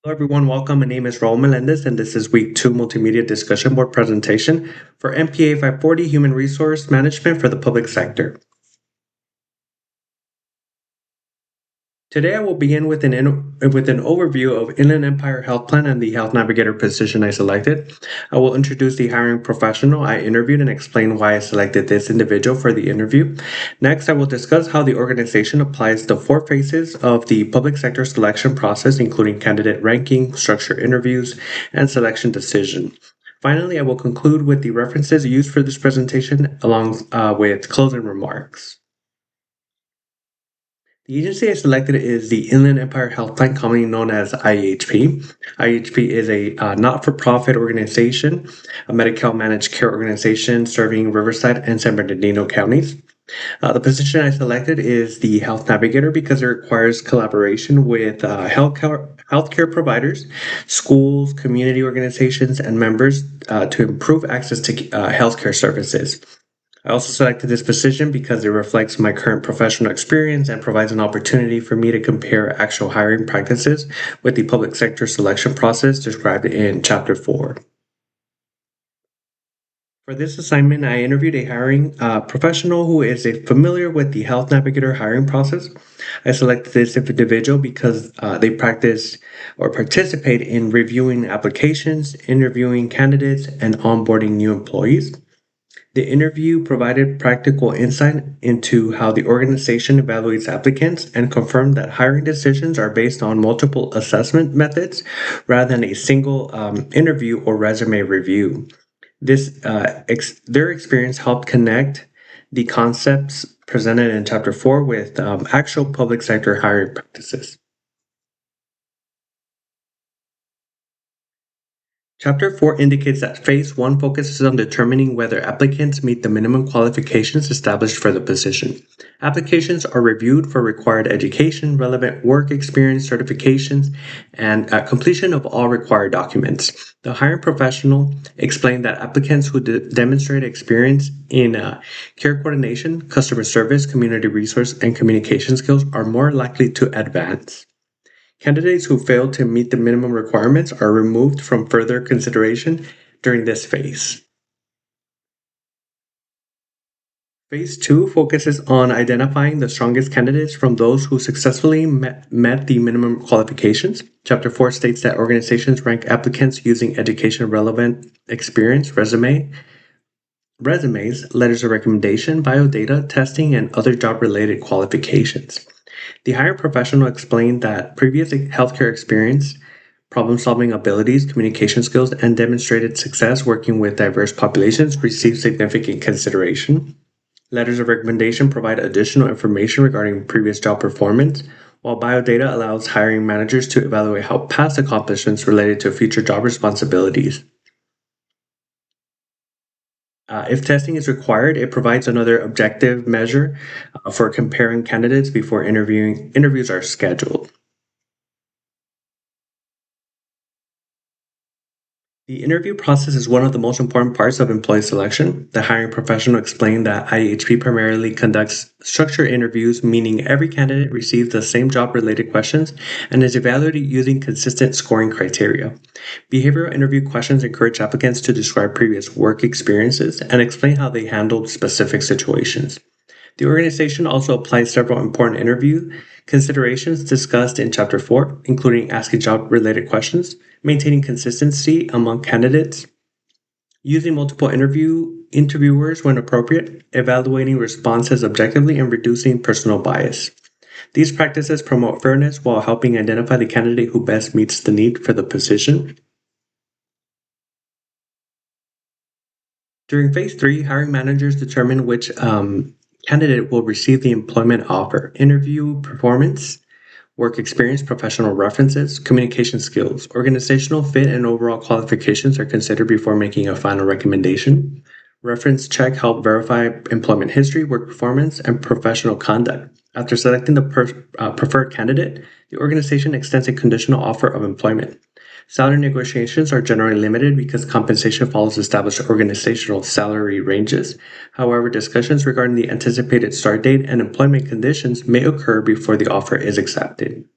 Hello everyone, welcome. My name is Raul Melendez and this is week 2 multimedia discussion board presentation for MPA540 Human Resource Management for the Public Sector. Today I will begin with an overview of Inland Empire Health Plan and the Health Navigator position I selected. I will introduce the hiring professional I interviewed and explain why I selected this individual for the interview. Next, I will discuss how the organization applies the 4 phases of the public sector selection process, including candidate ranking, structured interviews, and selection decision. Finally, I will conclude with the references used for this presentation along with closing remarks. The agency I selected is the Inland Empire Health Plan, commonly known as IHP. IHP is a not-for-profit organization, a Medi-Cal managed care organization serving Riverside and San Bernardino counties. The position I selected is the Health Navigator because it requires collaboration with healthcare providers, schools, community organizations, and members to improve access to healthcare services. I also selected this position because it reflects my current professional experience and provides an opportunity for me to compare actual hiring practices with the public sector selection process described in Chapter 4. For this assignment, I interviewed a hiring professional who is familiar with the Health Navigator hiring process. I selected this individual because they practice or participate in reviewing applications, interviewing candidates, and onboarding new employees. The interview provided practical insight into how the organization evaluates applicants and confirmed that hiring decisions are based on multiple assessment methods rather than a single interview or resume review. Their experience helped connect the concepts presented in Chapter 4 with actual public sector hiring practices. Chapter 4 indicates that Phase 1 focuses on determining whether applicants meet the minimum qualifications established for the position. Applications are reviewed for required education, relevant work experience, certifications, and completion of all required documents. The hiring professional explained that applicants who demonstrate experience in care coordination, customer service, community resource, and communication skills are more likely to advance. Candidates who fail to meet the minimum requirements are removed from further consideration during this phase. Phase 2 focuses on identifying the strongest candidates from those who successfully met the minimum qualifications. Chapter 4 states that organizations rank applicants using education relevant experience, resumes, letters of recommendation, biodata, testing, and other job related qualifications. The hiring professional explained that previous healthcare experience, problem solving abilities, communication skills, and demonstrated success working with diverse populations receive significant consideration. Letters of recommendation provide additional information regarding previous job performance, while biodata allows hiring managers to evaluate how past accomplishments related to future job responsibilities. If testing is required, it provides another objective measure for comparing candidates before interviews are scheduled. The interview process is one of the most important parts of employee selection. The hiring professional explained that IHP primarily conducts structured interviews, meaning every candidate receives the same job-related questions and is evaluated using consistent scoring criteria. Behavioral interview questions encourage applicants to describe previous work experiences and explain how they handled specific situations. The organization also applies several important interview considerations discussed in Chapter 4, including asking job-related questions, maintaining consistency among candidates, using multiple interviewers when appropriate, evaluating responses objectively, and reducing personal bias. These practices promote fairness while helping identify the candidate who best meets the need for the position. During Phase 3, hiring managers determine which candidate will receive the employment offer. Interview performance, work experience, professional references, communication skills, organizational fit, and overall qualifications are considered before making a final recommendation. Reference check help verify employment history, work performance, and professional conduct. After selecting the preferred candidate, the organization extends a conditional offer of employment. Salary negotiations are generally limited because compensation follows established organizational salary ranges. However, discussions regarding the anticipated start date and employment conditions may occur before the offer is accepted.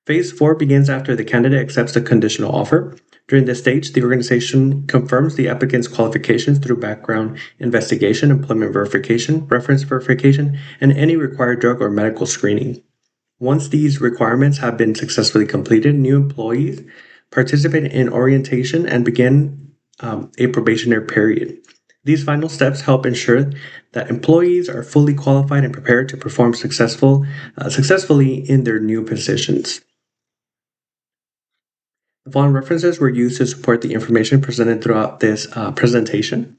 Phase 4 begins after the candidate accepts the conditional offer. During this stage, the organization confirms the applicant's qualifications through background investigation, employment verification, reference verification, and any required drug or medical screening. Once these requirements have been successfully completed, new employees participate in orientation and begin a probationary period. These final steps help ensure that employees are fully qualified and prepared to perform successfully in their new positions. The following references were used to support the information presented throughout this presentation.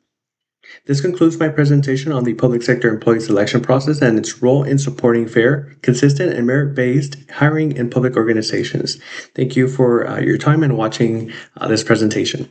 This concludes my presentation on the public sector employee selection process and its role in supporting fair, consistent, and merit-based hiring in public organizations. Thank you for your time and watching this presentation.